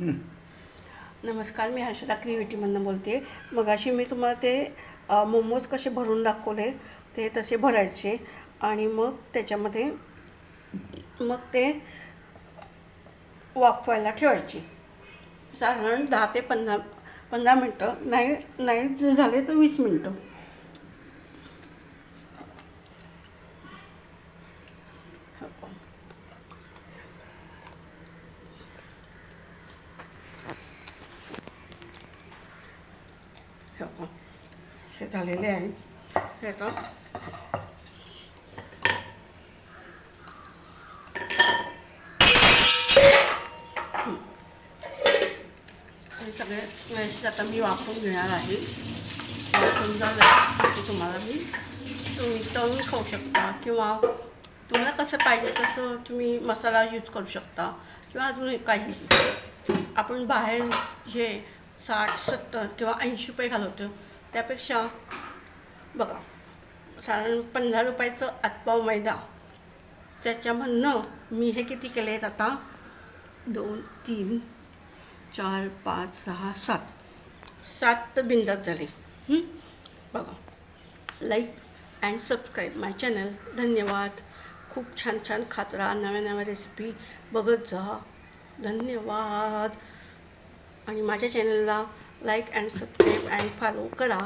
नमस्कार, मी हर्षदा क्रिएटिव्हिटीमधून बोलते. मगाशी मी तुम्हाला ते मोमोज कसे भरून दाखवले, ते तसे भरायचे आणि मग त्याच्यामध्ये मग ते वाफवायला ठेवायचे. साधारण 10 ते 15 मिनटं, नाही नाही जर झाले तर 20 मिनटं. हे झालेले आहे. हे आता हे सगळे व्यवस्थित आता मी वापरून घेणार आहे. वापरून झालं की तुम्हाला तुम्ही तळून खाऊ शकता किंवा तुम्हाला कसं पाहिजे तसं तुम्ही मसाला यूज करू शकता किंवा अजून काही. आपण बाहेर जे 60-70 किंवा 80 रुपये घालवतो त्यापेक्षा बघा, साधारण 15 रुपयाचं आतपाव मैदा, त्याच्यामधनं मी हे किती केले आहेत आता, 2 3 4 5 6 7 बिंदात झाले. बघा, like and subscribe my channel. धन्यवाद. खूप छान छान खात राहा, नव्या नव्या रेसिपी बघत जा. धन्यवाद. आणि माझ्या चॅनलला like and subscribe and follow करा.